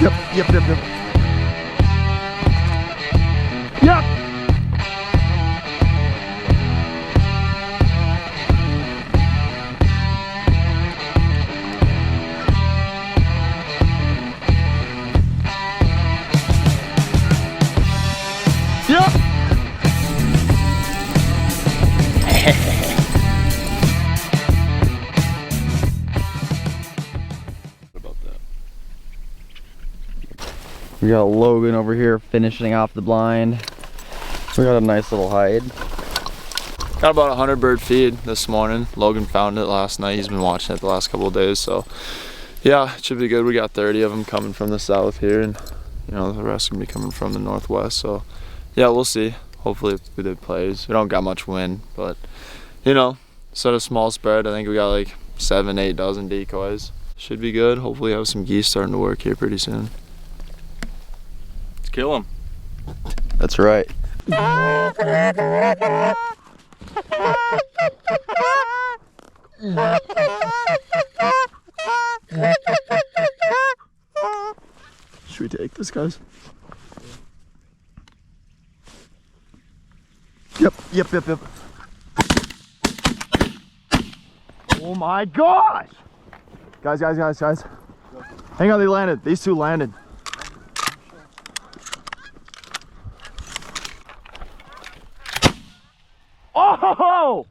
Yep, yep, yep, yep. Yep! Yep! We got Logan over here finishing off the blind. We got a nice little hide. Got about 100 bird feed this morning. Logan found it last night. He's been watching it the last couple of days, so yeah, it should be good. We got 30 of them coming from the south here, and you know the rest are gonna be coming from the northwest. So yeah, we'll see. Hopefully it's good plays. We don't got much wind, but you know, set a small spread. I think we got like 7-8 dozen decoys. Should be good. Hopefully have some geese starting to work here pretty soon. Kill him. That's right. Should we take this, guys? Yep, yep, yep, yep. Oh my gosh! Guys. Hang on, they landed. These two landed. Oh!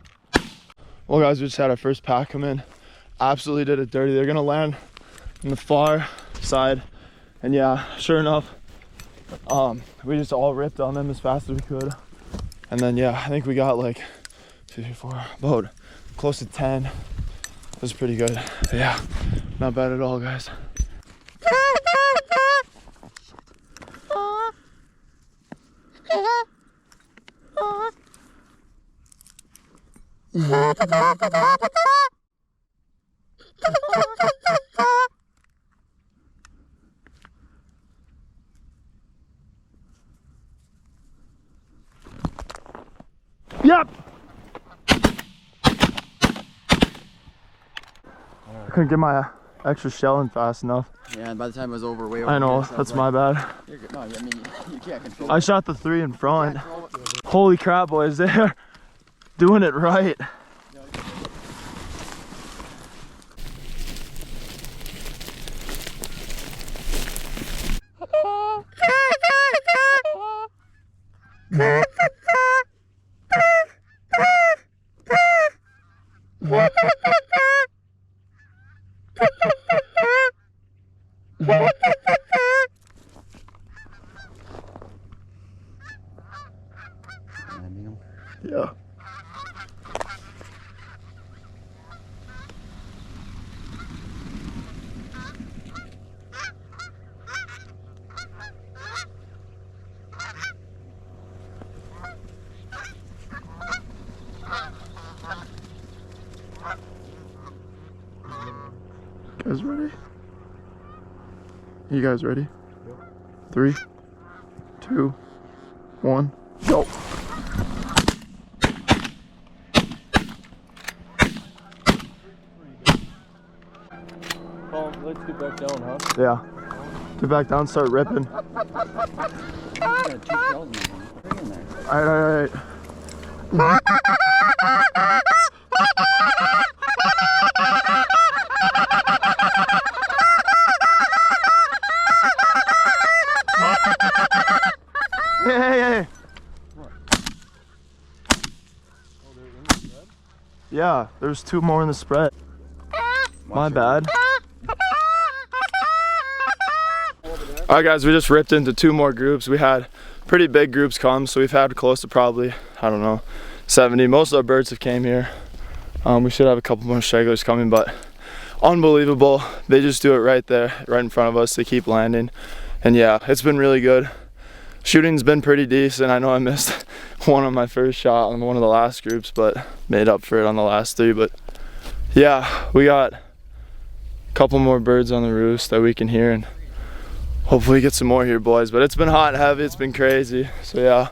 Well guys, we just had our first pack come in. Absolutely did it dirty. They're gonna land on the far side. And yeah, sure enough, we just all ripped on them as fast as we could. And then yeah, I think we got like 2, 3, 4, about close to 10. It was pretty good. But yeah, not bad at all, guys. Yep! Couldn't get my extra shell in fast enough. Yeah, and by the time it was over, way over. I know, here, so that's like, my bad. You're good. No, I mean, you can't control I it. shot the 3 in front. Holy crap, boys, they're doing it right. Yeah. Guys ready? You guys ready? Yep. 3, 2, 1, go. Well, let's get back down, huh? Yeah. Get back down, start ripping. Alright. Hey. Yeah, there's 2 more in the spread. My bad. All right guys, we just ripped into 2 more groups. We had pretty big groups come, so we've had close to probably, I don't know, 70. Most of our birds have came here. We should have a couple more stragglers coming, but unbelievable. They just do it right there, right in front of us. They keep landing. And yeah, it's been really good. Shooting's been pretty decent. I know I missed one on my first shot on one of the last groups, but made up for it on the last 3. But yeah, we got a couple more birds on the roost that we can hear, and hopefully get some more here, boys. But it's been hot and heavy, it's been crazy, so yeah.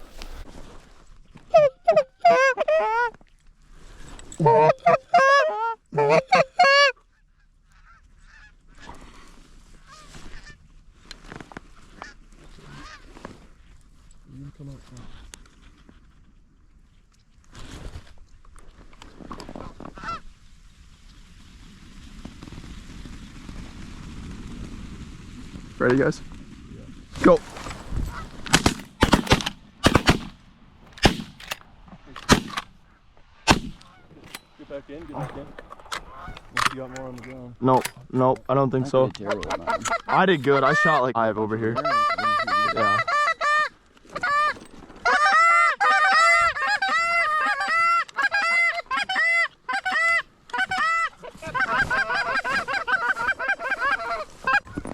Ready, guys? Go. Get back in, get back in. Unless you got more on the ground. Nope, I don't think so. Terrible, man. I did good. I shot like 5 over here. Yeah.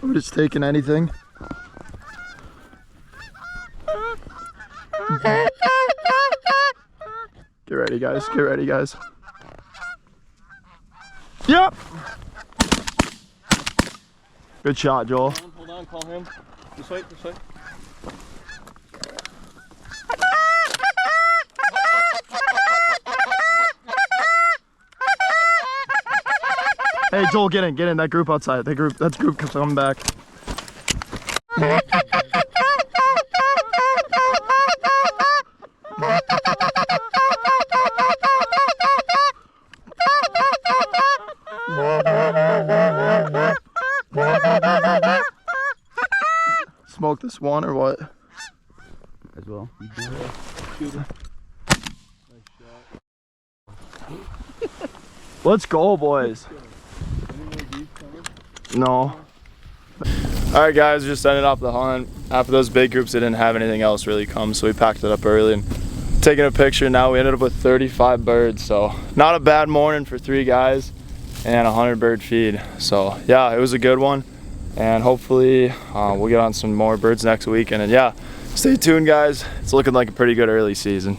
We're just taking anything. Get ready, guys. Get ready, guys. Yep. Good shot, Joel. Hold on, call him. This way, this way. Hey, Joel, get in. That group outside. That group coming back. Smoke this one or what? As well. Let's go, boys. No. Alright guys, just ended up the hunt. After those big groups, they didn't have anything else really come, so we packed it up early and taking a picture. Now we ended up with 35 birds, so not a bad morning for 3 guys and a 100 bird feed. So yeah, it was a good one, and hopefully we'll get on some more birds next weekend. And yeah, stay tuned guys, it's looking like a pretty good early season.